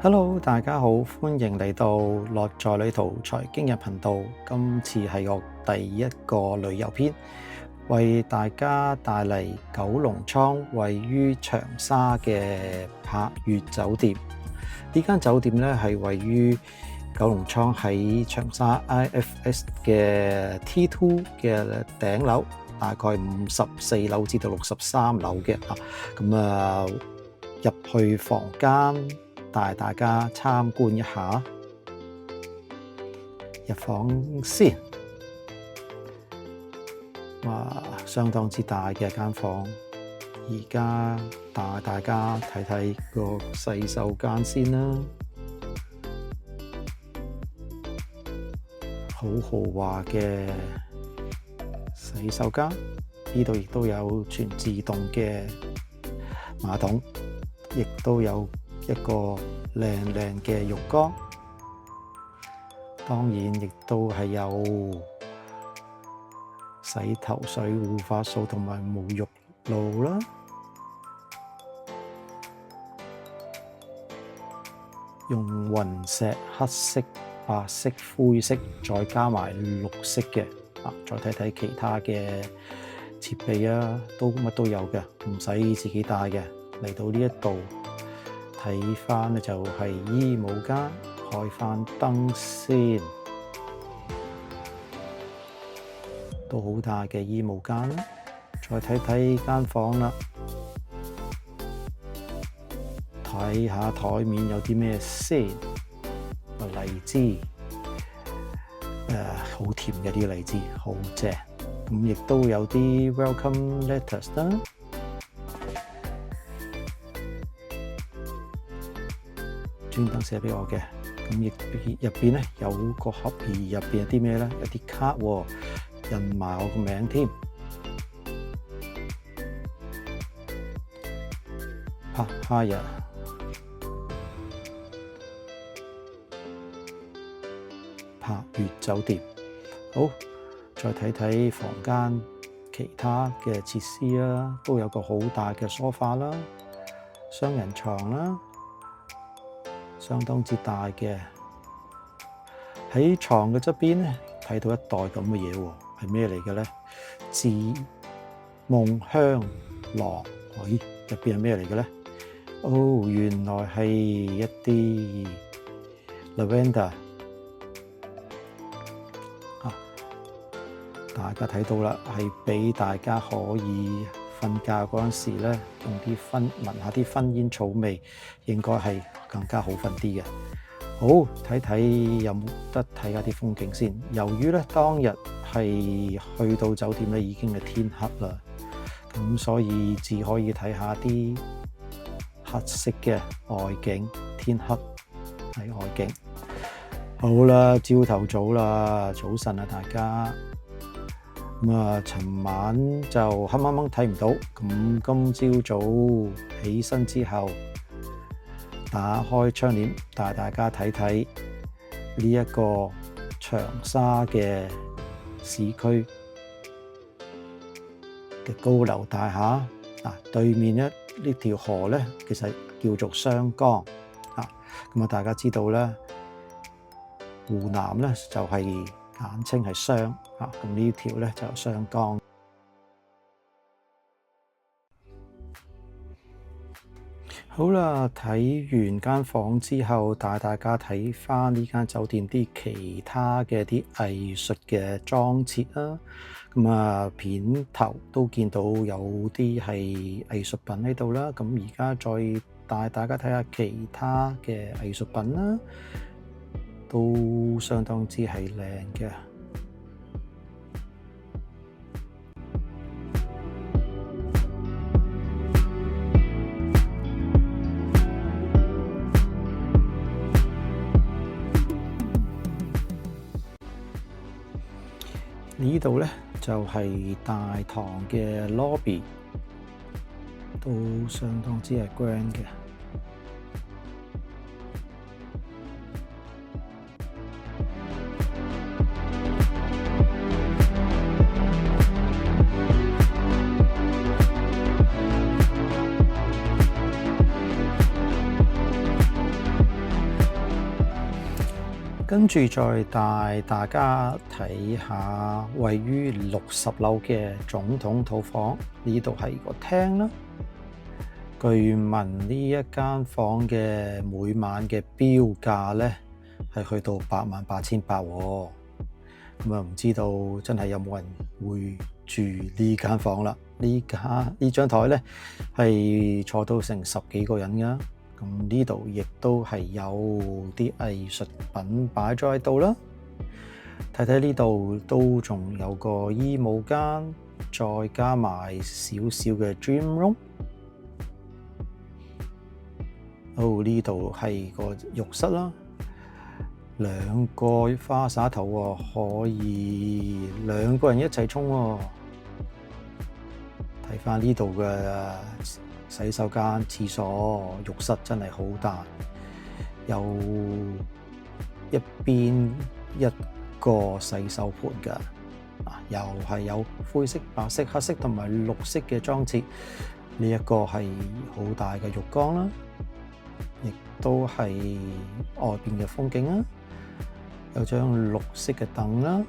Hello，大家好，歡迎嚟到樂在旅途財經日頻道。今次係我第一個旅遊篇，為大家帶嚟九龍倉位於長沙嘅柏悅酒店。呢間酒店咧係位於九龍倉喺長沙 IFS 嘅 T2 嘅頂樓，大概54樓至到63樓嘅啊。咁入去房間，帶大家參觀一下。入房先，哇，相當之大嘅間房。而家帶大家睇睇個洗手間先啦，好豪華嘅洗手間。呢度亦都有全自動嘅馬桶，亦都有一個靚靚嘅浴缸，當然亦都係有洗頭水、護髮素同埋沐浴露啦。用雲石、黑色、白色、灰色，再加埋綠色嘅。再睇睇其他嘅設備啊，都乜都有嘅，唔使自己帶嘅。嚟到呢一度睇翻咧，就係衣帽間，開翻燈先，都好大嘅衣帽間啦。再睇睇間房啦，睇下台面有啲咩先。荔枝，好甜嘅啲荔枝，好正。咁亦都有啲 welcome letters 啦。專登寫俾我嘅，咁亦入邊咧有個盒，而入邊有啲咩咧？有啲卡喎，印埋我個名添。Papaya，柏悅酒店。好，再睇睇房間其他嘅設施啦，都有個好大嘅梳化啦，雙人床啦。相當之大嘅，喺床嘅側邊咧，睇到一袋咁嘅嘢喎，係咩嚟嘅咧？致夢香囊，咦，入邊係咩嚟嘅咧？哦，原來係一啲 lavender 啊！大家睇到啦，係俾大家可以瞓覺嗰陣時咧，用啲聞下啲薰煙草味，應該係更加好瞓啲嘅。好，睇睇有冇得睇下啲風景先。由於咧當日係去到酒店咧已經係天黑啦，咁所以只可以睇下啲黑色嘅外景。天黑係外景。好啦，朝頭早啦，早晨啊大家。尋晚就黑掹掹睇唔到，咁今朝早起身之後，打開窗簾，帶大家睇睇呢一個長沙嘅市區嘅高樓大廈。對面呢條河咧，其實叫做雙江。大家知道咧，湖南咧就係簡稱係雙。咁呢條咧就雙江。好啦，睇完間房之後，帶大家睇翻呢間酒店啲其他嘅啲藝術嘅裝設啦。片頭都見到有啲係藝術品喺度啦。咁而家再帶大家睇下其他嘅藝術品啦，都相當之係靚嘅。呢度咧就係大堂嘅 lobby， 都相當之係 grand 嘅。跟住再帶大家睇下位於60樓嘅總統套房，呢度係個廳啦。據聞呢一間房嘅每晚嘅標價呢係去到88,800喎。咁啊，唔知道真係有冇人會住呢間房啦？呢張台呢係坐到成10幾個人㗎。咁呢度亦都係有啲藝術品擺咗喺度啦。睇睇呢度都仲有個衣帽間，再加埋少少嘅 dream room。呢度係個浴室啦。2個花灑頭喎，可以2個人一齊沖喎。睇返呢度嘅洗手間、廁所、浴室真係好大，有一邊一個洗手盆㗎。又係有灰色、白色、黑色同埋綠色嘅裝置。呢一個係好大嘅浴缸啦，亦都係外邊嘅風景啦。有張綠色嘅凳啦，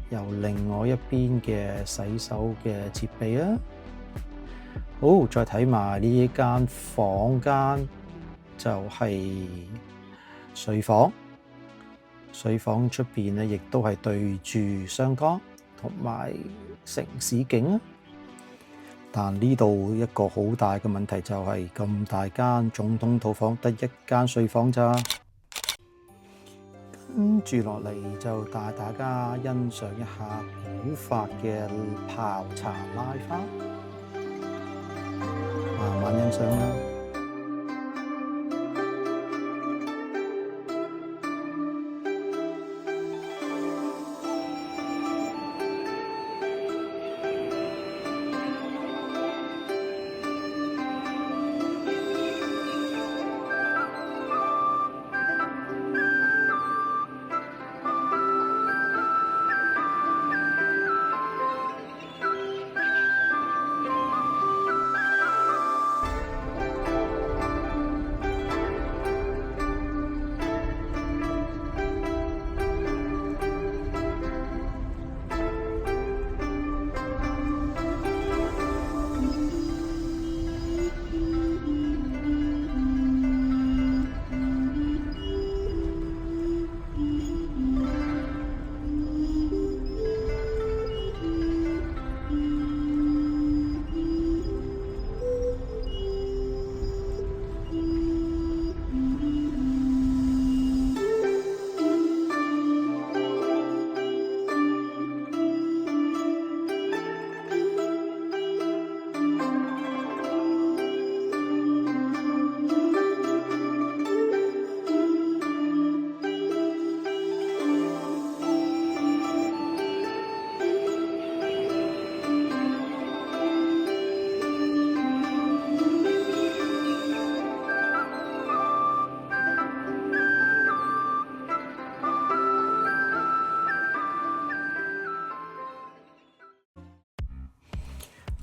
由另外一邊嘅洗手嘅設備啦。好，再睇埋呢間房間就係睡房。睡房出邊咧，亦都係對住雙江同埋城市景啊。但呢度一個好大嘅問題就係咁大間總統套房得1間睡房咋。跟住落嚟就帶大家欣賞一下古法嘅泡茶拉花，慢慢欣賞啦。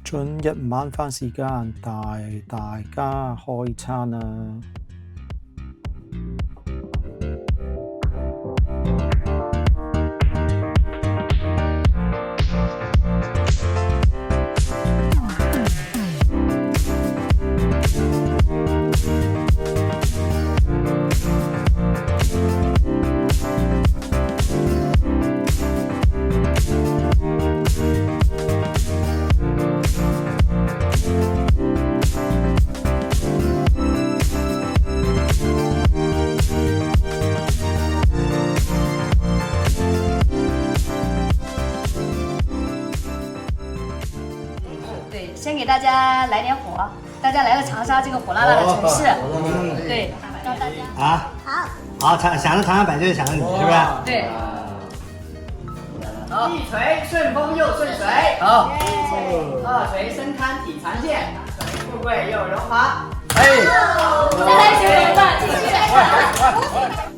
進入晚飯時間，帶大家開餐啦！先给大家来点火，大家来了长沙这个火辣辣的城市，对，让大家好，想着长沙百就想着你，是不是？对，好，一锤顺风又顺水，好，二锤身瘫体长健，富贵又荣华，再来一锤吧，继续。